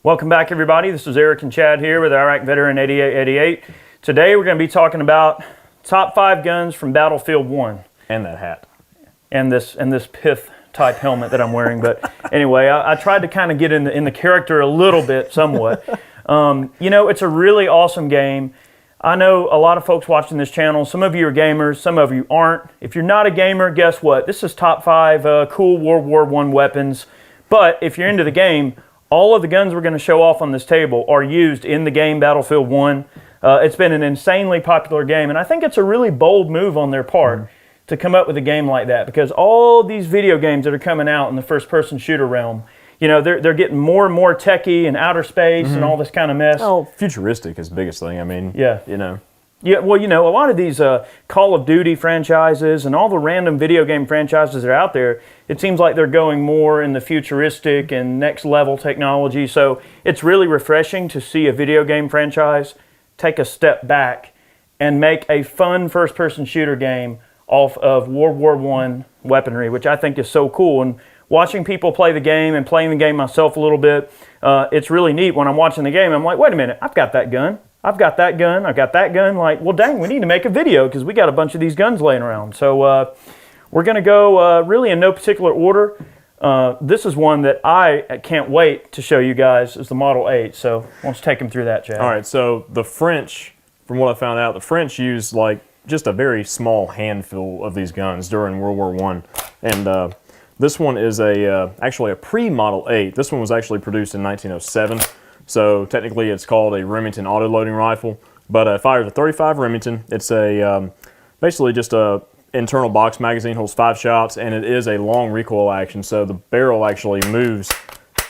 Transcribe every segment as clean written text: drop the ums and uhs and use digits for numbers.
Welcome back, everybody. This is Eric and Chad here with Iraq Veteran 8888. Today we're going to be talking about top 5 guns from Battlefield 1. And that hat. And this pith type helmet that I'm wearing. But anyway, I tried to kind of get in the character a little bit, somewhat. You know, it's a really awesome game. I know a lot of folks watching this channel. Some of you are gamers, some of you aren't. If you're not a gamer, guess what? This is top 5 cool World War I weapons. But if you're into the game, all of the guns we're going to show off on this table are used in the game Battlefield 1. It's been an insanely popular game, and I think it's a really bold move on their part to come up with a game like that, because all these video games that are coming out in the first-person shooter realm, you know, they're getting more and more techie and outer space and all this kind of mess. Oh, futuristic is the biggest thing. I mean, yeah, you know. Yeah, well, you know, a lot of these Call of Duty franchises and all the random video game franchises that are out there, it seems like they're going more in the futuristic and next level technology. So it's really refreshing to see a video game franchise take a step back and make a fun first-person shooter game off of World War I weaponry, which I think is so cool. And watching people play the game and playing the game myself a little bit, it's really neat. When I'm watching the game, I'm like, wait a minute, I've got that gun. I've got that gun, I've got that gun. Like, well, dang, we need to make a video because we got a bunch of these guns laying around. So we're going to go really in no particular order. This is one that I can't wait to show you guys, is the Model 8. So let's take them through that, Chad. All right, so the French, from what I found out, the French used like just a very small handful of these guns during World War I. And this one is actually a pre-Model 8. This one was actually produced in 1907. So technically it's called a Remington auto-loading rifle, but it fires a 35 Remington. It's basically just a internal box magazine, holds 5 shots, and it is a long recoil action. So the barrel actually moves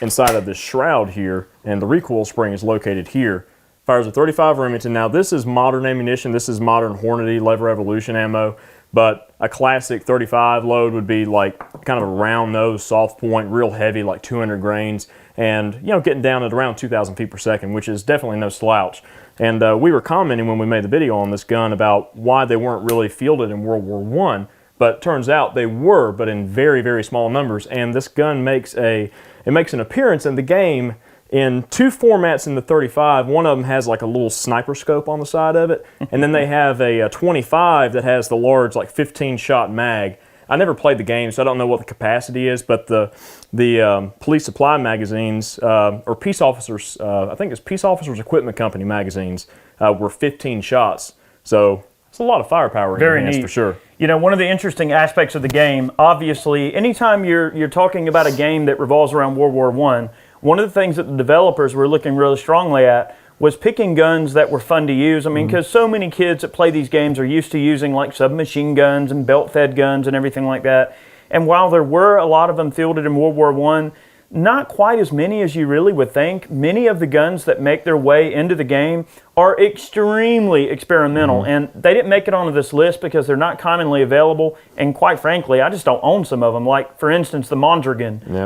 inside of this shroud here, and the recoil spring is located here. Fires a 35 Remington. Now this is modern ammunition. This is modern Hornady Lever Evolution ammo, but a classic 35 load would be like kind of a round nose, soft point, real heavy, like 200 grains. And, you know, getting down at around 2,000 feet per second, which is definitely no slouch. And we were commenting when we made the video on this gun about why they weren't really fielded in World War I, but turns out they were, but in very, very small numbers. And this gun makes an appearance in the game in 2 formats in the 35. One of them has like a little sniper scope on the side of it, and then they have a 25 that has the large, like 15-shot mag. I never played the game, so I don't know what the capacity is, but the police supply magazines, or peace officers, I think it's Peace Officers Equipment Company magazines, were 15 shots. So it's a lot of firepower in your hands, for sure. You know, one of the interesting aspects of the game, obviously, anytime you're talking about a game that revolves around World War I, one of the things that the developers were looking really strongly at was picking guns that were fun to use. I mean, because so many kids that play these games are used to using like submachine guns and belt-fed guns and everything like that. And while there were a lot of them fielded in World War I, not quite as many as you really would think. Many of the guns that make their way into the game are extremely experimental, and they didn't make it onto this list because they're not commonly available, and quite frankly, I just don't own some of them. Like, for instance, the Mauser,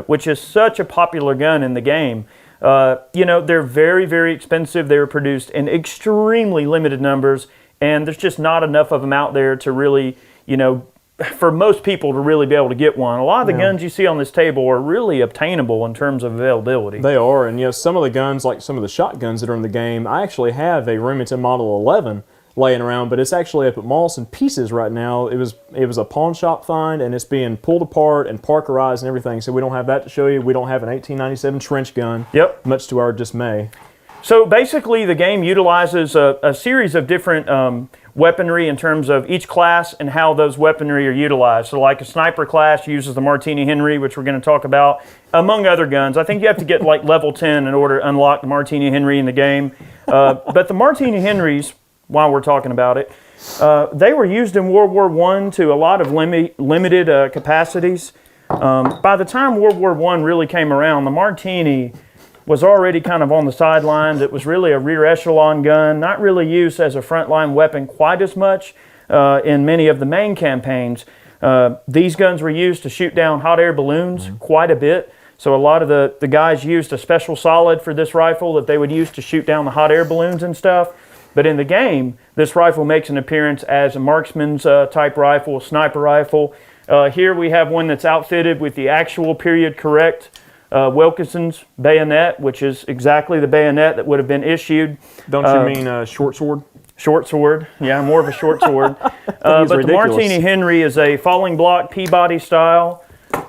which is such a popular gun in the game. You know, they're very, very expensive. They were produced in extremely limited numbers, and there's just not enough of them out there to really, you know, for most people to really be able to get one. A lot of the guns you see on this table are really obtainable in terms of availability. They are, and you know, some of the guns, like some of the shotguns that are in the game, I actually have a Remington Model 11 laying around, but it's actually up at Mauser in pieces right now. It was a pawn shop find, and it's being pulled apart and Parkerized and everything, so we don't have that to show you. We don't have an 1897 trench gun, much to our dismay. So basically the game utilizes a series of different weaponry in terms of each class and how those weaponry are utilized. So like a sniper class uses the Martini Henry, which we're going to talk about, among other guns. I think you have to get like level 10 in order to unlock the Martini Henry in the game. But the Martini Henrys, while we're talking about it, they were used in World War I to a lot of limited capacities. By the time World War I really came around, the Martini was already kind of on the sidelines. It was really a rear echelon gun, not really used as a frontline weapon quite as much in many of the main campaigns. These guns were used to shoot down hot air balloons quite a bit. So a lot of the guys used a special solid for this rifle that they would use to shoot down the hot air balloons and stuff. But in the game, this rifle makes an appearance as a marksman's type rifle, a sniper rifle. Here we have one that's outfitted with the actual period correct Wilkinson's bayonet, which is exactly the bayonet that would have been issued. Don't you mean short sword? Short sword, yeah, more of a short sword. But the Martini Henry is a falling block Peabody style,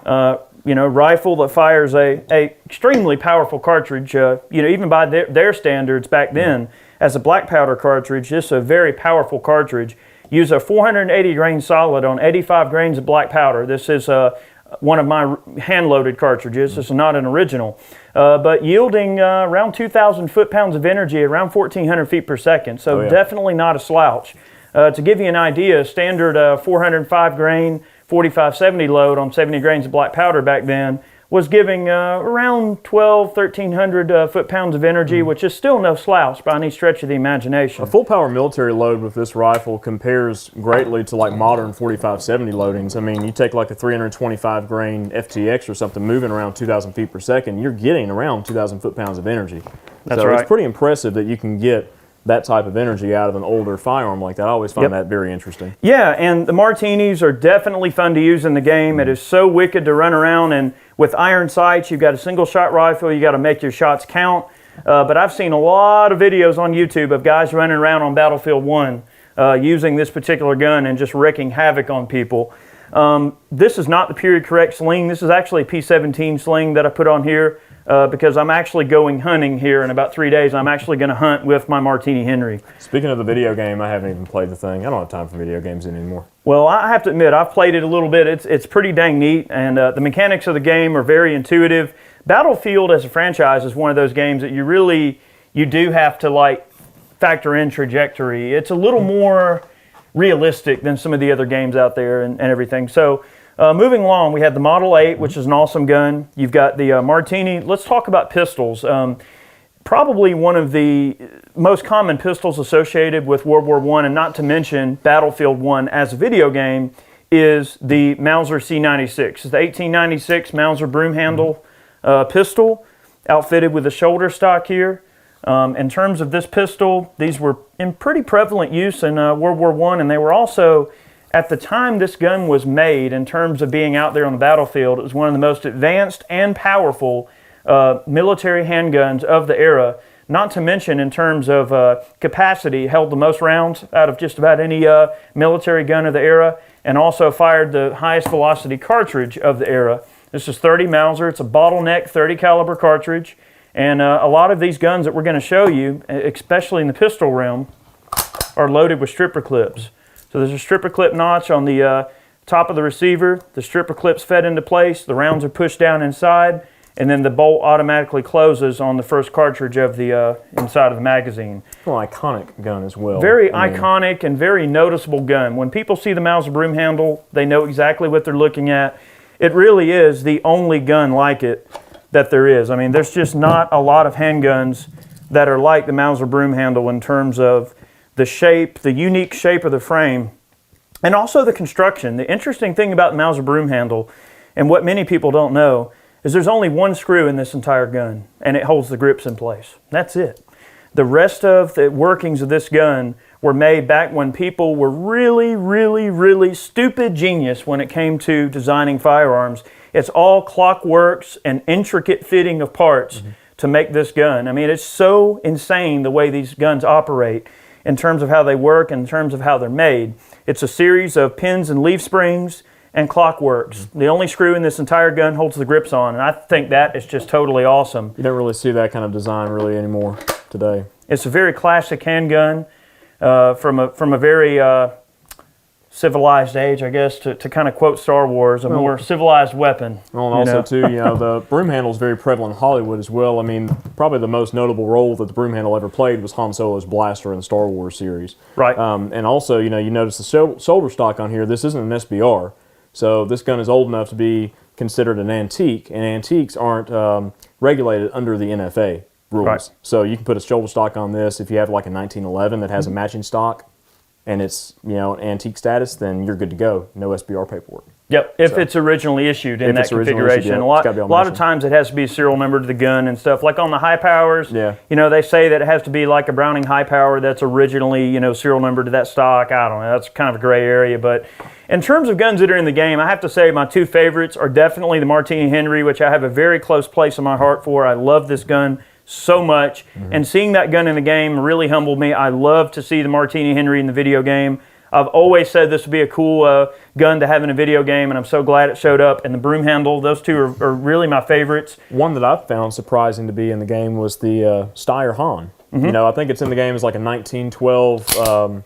rifle that fires a extremely powerful cartridge. Even by their standards back then, as a black powder cartridge, this is a very powerful cartridge. Use a 480 grain solid on 85 grains of black powder. This is one of my hand-loaded cartridges. This is not an original, but yielding around 2,000 foot-pounds of energy, around 1,400 feet per second. So definitely not a slouch. To give you an idea, standard 405 grain, 4570 load on 70 grains of black powder back then was giving around 1,300 foot-pounds of energy, which is still no slouch by any stretch of the imagination. A full-power military load with this rifle compares greatly to like modern 4570 loadings. I mean, you take like a 325 grain FTX or something moving around 2,000 feet per second, you're getting around 2,000 foot-pounds of energy. That's right. It's pretty impressive that you can get that type of energy out of an older firearm like that. I always find that very interesting. Yeah, and the Martinis are definitely fun to use in the game. It is so wicked to run around, and with iron sights, you've got a single shot rifle, you got to make your shots count. But I've seen a lot of videos on YouTube of guys running around on Battlefield 1 using this particular gun and just wreaking havoc on people. This is not the period correct sling. This is actually a P17 sling that I put on here. Because I'm actually going hunting here in about 3 days. I'm actually going to hunt with my Martini Henry. Speaking of the video game, I haven't even played the thing. I don't have time for video games anymore. Well, I have to admit, I've played it a little bit. It's pretty dang neat, and the mechanics of the game are very intuitive. Battlefield as a franchise is one of those games that you do have to factor in trajectory. It's a little more realistic than some of the other games out there and everything. So. Moving along, we have the Model 8, which is an awesome gun. You've got the Martini. Let's talk about pistols. Probably one of the most common pistols associated with World War I, and not to mention Battlefield 1 as a video game, is the Mauser C96. It's the 1896 Mauser broom handle pistol, outfitted with a shoulder stock here. In terms of this pistol, these were in pretty prevalent use in World War I, and they were also... At the time this gun was made, in terms of being out there on the battlefield, it was one of the most advanced and powerful military handguns of the era. Not to mention, in terms of capacity, held the most rounds out of just about any military gun of the era, and also fired the highest velocity cartridge of the era. This is 30 Mauser. It's a bottleneck 30 caliber cartridge, and a lot of these guns that we're going to show you, especially in the pistol realm, are loaded with stripper clips. So there's a stripper clip notch on the top of the receiver. The stripper clip's fed into place. The rounds are pushed down inside, and then the bolt automatically closes on the first cartridge of the inside of the magazine. Well, iconic gun as well. Very iconic and very noticeable gun. When people see the Mauser broom handle, they know exactly what they're looking at. It really is the only gun like it that there is. I mean, there's just not a lot of handguns that are like the Mauser broom handle in terms of the shape, the unique shape of the frame, and also the construction. The interesting thing about the Mauser broom handle, and what many people don't know, is there's only one screw in this entire gun, and it holds the grips in place. That's it. The rest of the workings of this gun were made back when people were really stupid genius when it came to designing firearms. It's all clockworks and intricate fitting of parts to make this gun. I mean, it's so insane the way these guns operate. In terms of how they work, in terms of how they're made. It's a series of pins and leaf springs and clockworks. The only screw in this entire gun holds the grips on, and I think that is just totally awesome. You don't really see that kind of design really anymore today. It's a very classic handgun from a very civilized age, I guess, to kind of quote Star Wars, a more civilized weapon. Well, and also, too, the broom handle is very prevalent in Hollywood as well. I mean, probably the most notable role that the broom handle ever played was Han Solo's blaster in the Star Wars series. Right. And also, you notice the shoulder stock on here. This isn't an SBR, so this gun is old enough to be considered an antique, and antiques aren't regulated under the NFA rules. Right. So you can put a shoulder stock on this if you have like a 1911 that has a matching stock. and it's antique status, then you're good to go. No SBR paperwork. Yep, if it's originally issued in that configuration. Issued, a lot of times it has to be a serial number to the gun and stuff. Like on the high powers, they say that it has to be like a Browning high power that's originally, serial number to that stock. I don't know, that's kind of a gray area. But in terms of guns that are in the game, I have to say my two favorites are definitely the Martini Henry, which I have a very close place in my heart for. I love this gun so much. And seeing that gun in the game really humbled me. I love to see the Martini Henry in the video game. I've always said this would be a cool gun to have in a video game, and I'm so glad it showed up. And the broom handle, those two are really my favorites. One that I found surprising to be in the game was the Steyr Hammer. I think it's in the game as like a 1912.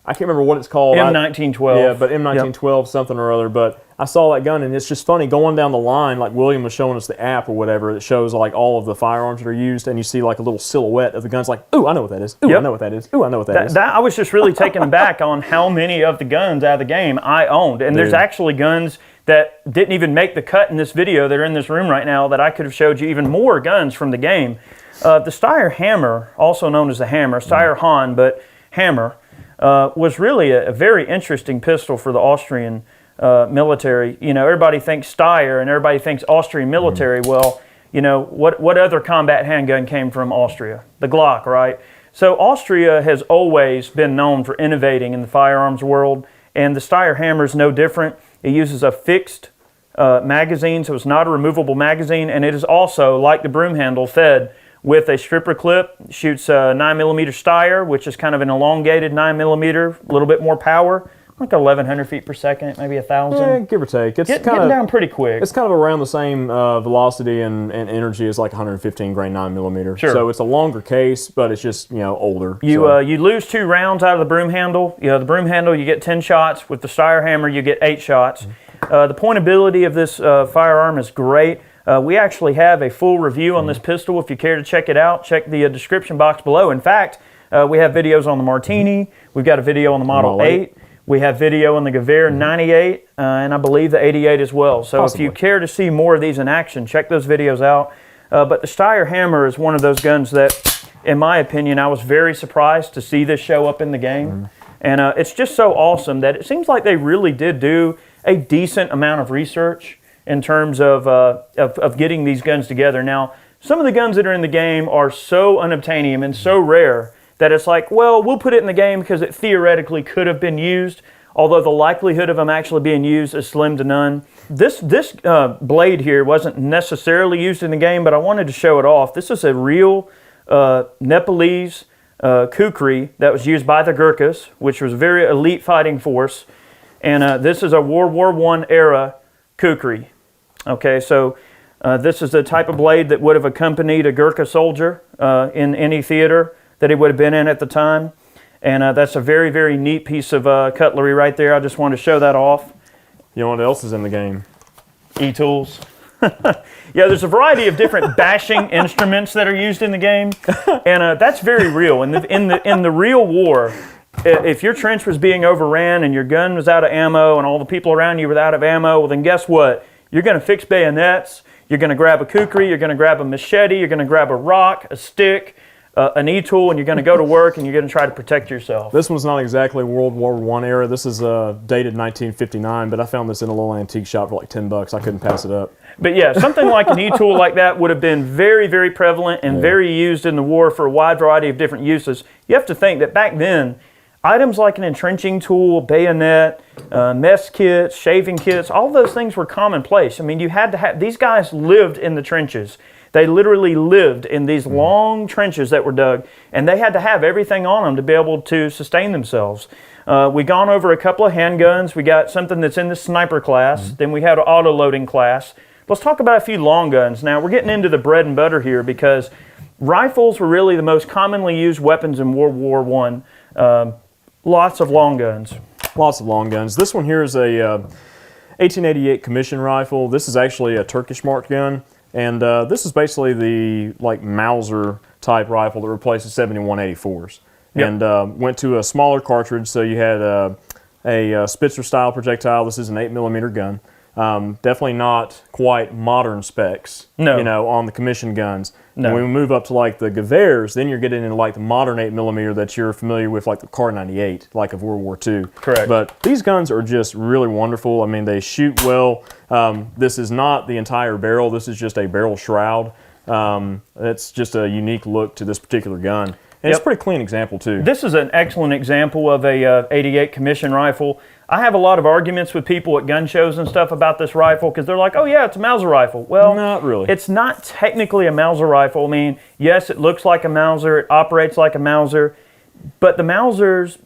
I can't remember what it's called. M1912. Yeah, but M1912 something or other. But I saw that gun, and it's just funny going down the line. Like William was showing us the app or whatever that shows like all of the firearms that are used, and you see like a little silhouette of the guns. Like, ooh, I know what that is. Ooh, I know what that is. Ooh, I know what that is. I was just really taken aback on how many of the guns out of the game I owned, and there's actually guns that didn't even make the cut in this video that are in this room right now that I could have showed you even more guns from the game. The Steyr Hammer, also known as the Hammer, Steyr Hammer, but Hammer. Was really a very interesting pistol for the Austrian military. Everybody thinks Steyr and everybody thinks Austrian military. Well, what other combat handgun came from Austria? The Glock, right? So Austria has always been known for innovating in the firearms world, and the Steyr Hammer is no different. It uses a fixed magazine, so it's not a removable magazine, and it is also, like the broom handle, fed with a stripper clip. Shoots a 9mm Steyr, which is kind of an elongated 9mm, a little bit more power, like 1,100 feet per second, maybe 1,000. Yeah, give or take. It's getting down pretty quick. It's kind of around the same velocity and energy as like 115 grain 9mm. Sure. So it's a longer case, but it's just older. You lose 2 rounds out of the broom handle. The broom handle you get 10 shots. With the Steyr Hammer you get 8 shots. The pointability of this firearm is great. We actually have a full review on this pistol. If you care to check it out, check the description box below. In fact, we have videos on the Martini. We've got a video on the Model 8. We have video on the Gewehr 98, and I believe the 88 as well. So If you care to see more of these in action, check those videos out. But the Steyr Hammer is one of those guns that, in my opinion, I was very surprised to see this show up in the game. And it's just so awesome that it seems like they really did do a decent amount of research in terms of getting these guns together. Now, some of the guns that are in the game are so unobtainium and so rare that it's like, well, we'll put it in the game because it theoretically could have been used, although the likelihood of them actually being used is slim to none. This blade here wasn't necessarily used in the game, but I wanted to show it off. This is a real Nepalese kukri that was used by the Gurkhas, which was a very elite fighting force. And this is a World War I era kukri. Okay, so this is the type of blade that would have accompanied a Gurkha soldier in any theater that he would have been in at the time. And that's a very, very neat piece of cutlery right there. I just wanted to show that off. You know what else is in the game? E-tools. Yeah, there's a variety of different bashing instruments that are used in the game, and that's very real. In the real war, if your trench was being overran and your gun was out of ammo and all the people around you were out of ammo, well then guess what? You're going to fix bayonets, you're going to grab a kukri, you're going to grab a machete, you're going to grab a rock, a stick, an e-tool, and you're going to go to work and you're going to try to protect yourself. This one's not exactly World War I era. This is dated 1959, but I found this in a little antique shop for like $10. I couldn't pass it up. But yeah, something like an e-tool like that would have been very, very prevalent and very used in the war for a wide variety of different uses. You have to think that back then, items like an entrenching tool, bayonet, mess kits, shaving kits, all those things were commonplace. I mean, you had to have, these guys lived in the trenches. They literally lived in these long trenches that were dug, and they had to have everything on them to be able to sustain themselves. We've gone over a couple of handguns. We got something that's in the sniper class. Then we had an auto-loading class. Let's talk about a few long guns. Now, we're getting into the bread and butter here because rifles were really the most commonly used weapons in World War I. Lots of long guns. Lots of long guns. This one here is a 1888 commission rifle. This is actually a Turkish marked gun. And this is basically the Mauser type rifle that replaces 7184s. Yep. And went to a smaller cartridge, so you had a Spitzer style projectile. This is an 8mm gun. Definitely not quite modern specs, no. On the commission guns. No. When we move up to like the Gewehrs, then you're getting into like the modern 8mm that you're familiar with, like the Kar 98, like of World War II. Correct. But these guns are just really wonderful. I mean, they shoot well. This is not the entire barrel. This is just a barrel shroud. It's just a unique look to this particular gun. And it's a pretty clean example, too. This is an excellent example of a 88 commission rifle. I have a lot of arguments with people at gun shows and stuff about this rifle because they're like, oh, yeah, it's a Mauser rifle. Well, not really. It's not technically a Mauser rifle. I mean, yes, it looks like a Mauser. It operates like a Mauser. But the Mausers,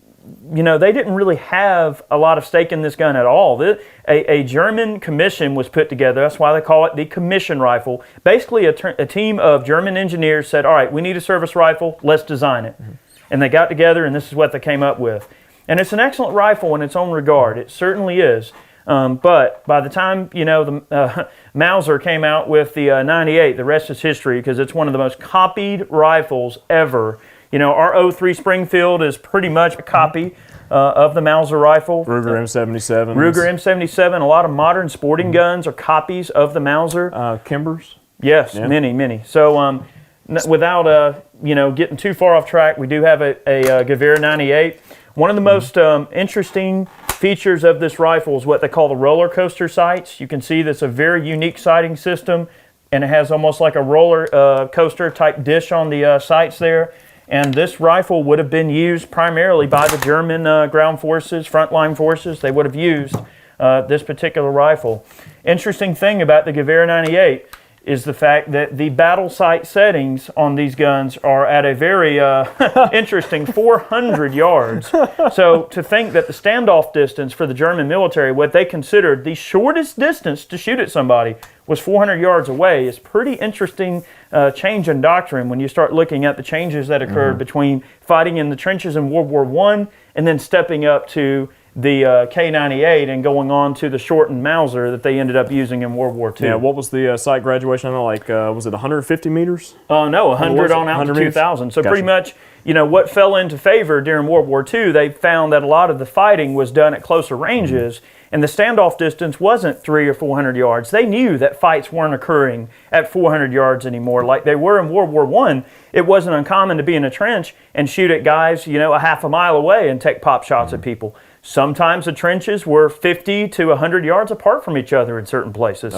you know, they didn't really have a lot of stake in this gun at all. A German commission was put together. That's why they call it the commission rifle. Basically, a team of German engineers said, all right, we need a service rifle. Let's design it. Mm-hmm. And they got together, and this is what they came up with. And it's an excellent rifle in its own regard. It certainly is. But by the time, you know, the Mauser came out with the 98, the rest is history because it's one of the most copied rifles ever. You know, our 03 Springfield is pretty much a copy of the Mauser rifle. Ruger M77. Ruger M77. A lot of modern sporting guns are copies of the Mauser. Kimbers? Yes, many, many. So without, you know, getting too far off track, we do have a Gewehr 98. One of the most interesting features of this rifle is what they call the roller coaster sights. You can see that's a very unique sighting system, and it has almost like a roller coaster type dish on the sights there. And this rifle would have been used primarily by the German ground forces, frontline forces. They would have used this particular rifle. Interesting thing about the Gewehr 98 is the fact that the battle sight settings on these guns are at a very interesting 400 yards. So to think that the standoff distance for the German military, what they considered the shortest distance to shoot at somebody, was 400 yards away is pretty interesting change in doctrine when you start looking at the changes that occurred between fighting in the trenches in World War I and then stepping up to the K98 and going on to the shortened Mauser that they ended up using in World War II. Yeah, what was the sight graduation? I don't know, like, was it 150 meters? No, 100 on out to 2,000. So pretty much, you know, what fell into favor during World War II, they found that a lot of the fighting was done at closer ranges, and the standoff distance wasn't 300 or 400 yards. They knew that fights weren't occurring at 400 yards anymore like they were in World War I. It wasn't uncommon to be in a trench and shoot at guys, you know, a half a mile away and take pop shots at people. Sometimes the trenches were 50 to 100 yards apart from each other in certain places.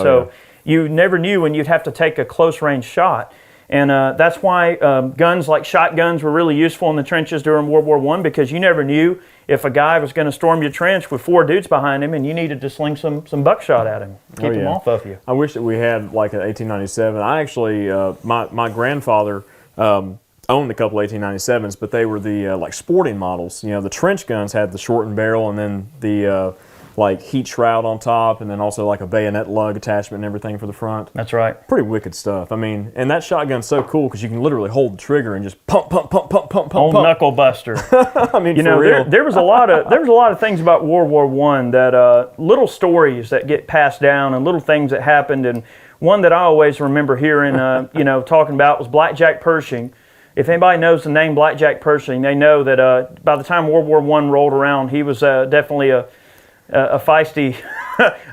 You never knew when you'd have to take a close range shot. And that's why guns like shotguns were really useful in the trenches during World War I, because you never knew if a guy was going to storm your trench with 4 dudes behind him and you needed to sling some buckshot at him, keep him off of you. I wish that we had like an 1897. I actually, my grandfather owned a couple 1897s, but they were the like sporting models. You know, the trench guns had the shortened barrel and then the like heat shroud on top, and then also like a bayonet lug attachment and everything for the front. That's right. Pretty wicked stuff. I mean, and that shotgun's so cool because you can literally hold the trigger and just pump, pump, pump, pump, pump, Old pump. knuckle buster. I mean, you know, there was a lot of things about World War I that little stories that get passed down and little things that happened. And one that I always remember hearing, you know, talking about was Blackjack Pershing. If anybody knows the name Blackjack Pershing, they know that by the time World War I rolled around, he was definitely a feisty,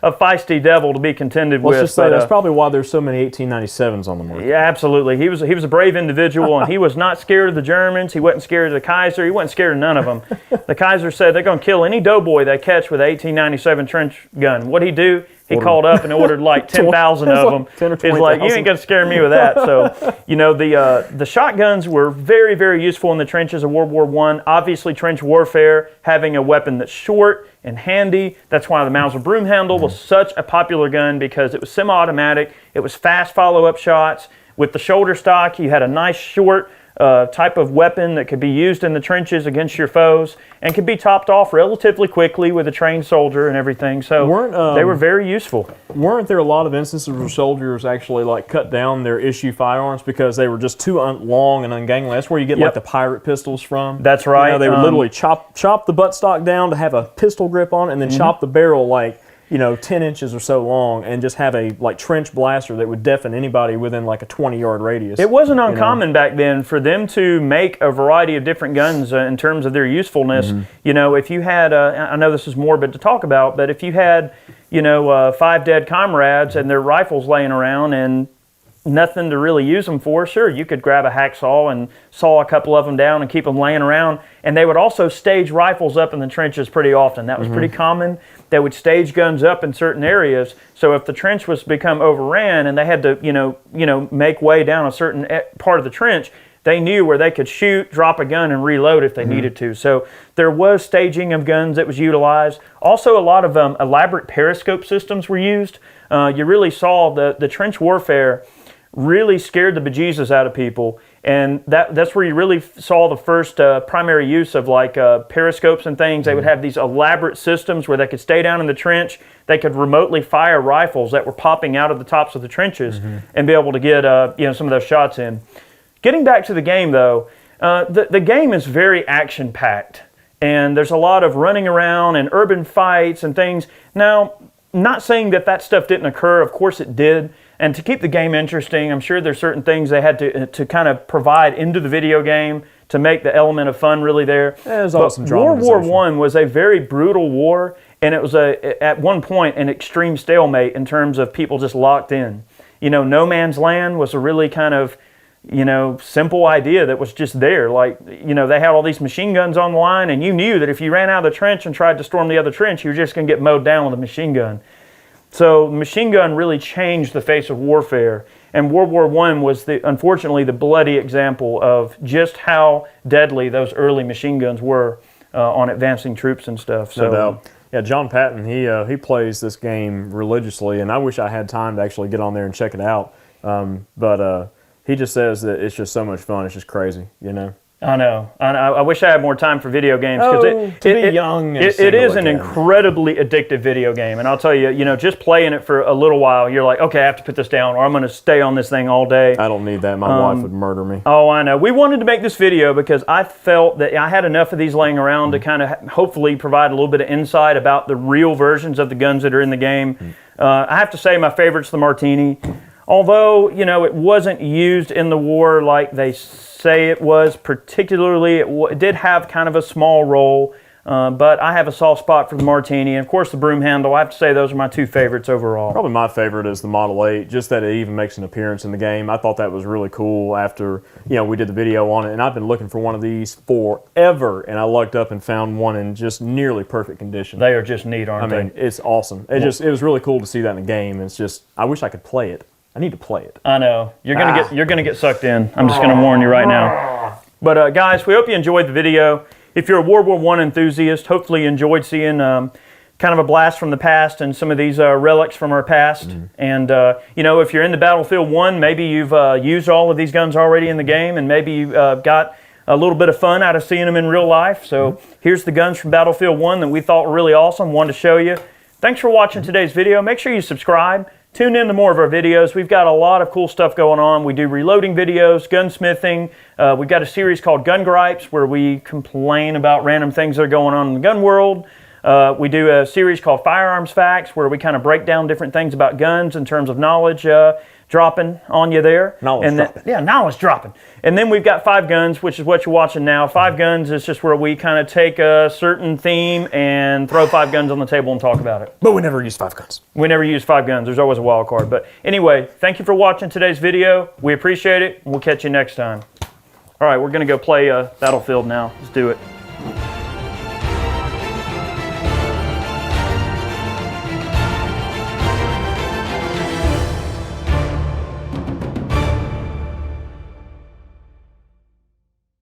a feisty devil to be contended with. Let's just say that's probably why there's so many 1897s on the market. Yeah, absolutely. He was a brave individual, and he was not scared of the Germans. He wasn't scared of the Kaiser. He wasn't scared of none of them. The Kaiser said they're going to kill any doughboy they catch with an 1897 trench gun. What'd he do? He called up and ordered like 10,000 of them. 10 or 20,000. He's like, you ain't going to scare me with that. So, you know, the shotguns were very, very useful in the trenches of World War I. Obviously, trench warfare, having a weapon that's short and handy. That's why the Mauser broom handle was such a popular gun, because it was semi-automatic. It was fast follow-up shots. With the shoulder stock, you had a nice short type of weapon that could be used in the trenches against your foes and could be topped off relatively quickly with a trained soldier and everything. So they were very useful. Weren't there a lot of instances where soldiers actually like cut down their issue firearms because they were just too long and ungangly? That's where you get like the pirate pistols from. That's right. You know, they would literally chop the buttstock down to have a pistol grip on it, and then chop the barrel like, you know, 10 inches or so long, and just have a like trench blaster that would deafen anybody within like a 20-yard radius. It wasn't uncommon back then for them to make a variety of different guns in terms of their usefulness. You know, if you had, I know this is morbid to talk about, but if you had, you know, 5 dead comrades and their rifles laying around, and nothing to really use them for, sure, you could grab a hacksaw and saw a couple of them down and keep them laying around. And they would also stage rifles up in the trenches pretty often. That was pretty common. They would stage guns up in certain areas. So if the trench was become overran and they had to, make way down a certain part of the trench, they knew where they could shoot, drop a gun, and reload if they needed to. So there was staging of guns that was utilized. Also, a lot of elaborate periscope systems were used. You really saw the trench warfare really scared the bejesus out of people. And that's where you really saw the first primary use of like periscopes and things. They would have these elaborate systems where they could stay down in the trench. They could remotely fire rifles that were popping out of the tops of the trenches and be able to get some of those shots in. Getting back to the game, though, the game is very action-packed, and there's a lot of running around and urban fights and things. Now, not saying that stuff didn't occur. Of course it did. And to keep the game interesting, I'm sure there's certain things they had to kind of provide into the video game to make the element of fun really there. There's awesome World War I was a very brutal war, and it was at one point an extreme stalemate in terms of people just locked in. No Man's Land was a really kind of simple idea that was just there. Like, they had all these machine guns on the line, and you knew that if you ran out of the trench and tried to storm the other trench, you were just going to get mowed down with a machine gun. So the machine gun really changed the face of warfare. And World War I was, unfortunately, the bloody example of just how deadly those early machine guns were on advancing troops and stuff. So, no doubt. Yeah, John Patton, he plays this game religiously, and I wish I had time to actually get on there and check it out. But he just says that it's just so much fun. It's just crazy, I know. I wish I had more time for video games because it is an incredibly addictive video game. And I'll tell you, just playing it for a little while, you're like, okay, I have to put this down, or I'm going to stay on this thing all day. I don't need that. My wife would murder me. Oh, I know. We wanted to make this video because I felt that I had enough of these laying around to kind of hopefully provide a little bit of insight about the real versions of the guns that are in the game. I have to say my favorite's the Martini. Although, it wasn't used in the war like they say it was, particularly it did have kind of a small role, but I have a soft spot for the Martini. And of course the broom handle, I have to say those are my two favorites overall. Probably my favorite is the Model 8, just that it even makes an appearance in the game. I thought that was really cool after, we did the video on it, and I've been looking for one of these forever, and I lucked up and found one in just nearly perfect condition. They are just neat, aren't they? I mean, it's awesome. It was really cool to see that in the game. It's just, I wish I could play it. I need to play it. I know. You're gonna get sucked in. I'm just gonna warn you right now. But guys, we hope you enjoyed the video. If you're a World War I enthusiast, hopefully you enjoyed seeing kind of a blast from the past and some of these relics from our past. And if you're into Battlefield 1, maybe you've used all of these guns already in the game, and maybe you got a little bit of fun out of seeing them in real life. So here's the guns from Battlefield 1 that we thought were really awesome. Wanted to show you. Thanks for watching today's video. Make sure you subscribe. Tune in to more of our videos. We've got a lot of cool stuff going on. We do reloading videos, gunsmithing. We've got a series called Gun Gripes where we complain about random things that are going on in the gun world. We do a series called Firearms Facts where we kind of break down different things about guns in terms of knowledge dropping on you there. Knowledge dropping. And then we've got 5 Guns, which is what you're watching now. 5 Guns is just where we kind of take a certain theme and throw 5 guns on the table and talk about it. But we never use 5 guns. We never use 5 guns. There's always a wild card. But anyway, thank you for watching today's video. We appreciate it. We'll catch you next time. All right, we're going to go play Battlefield now. Let's do it.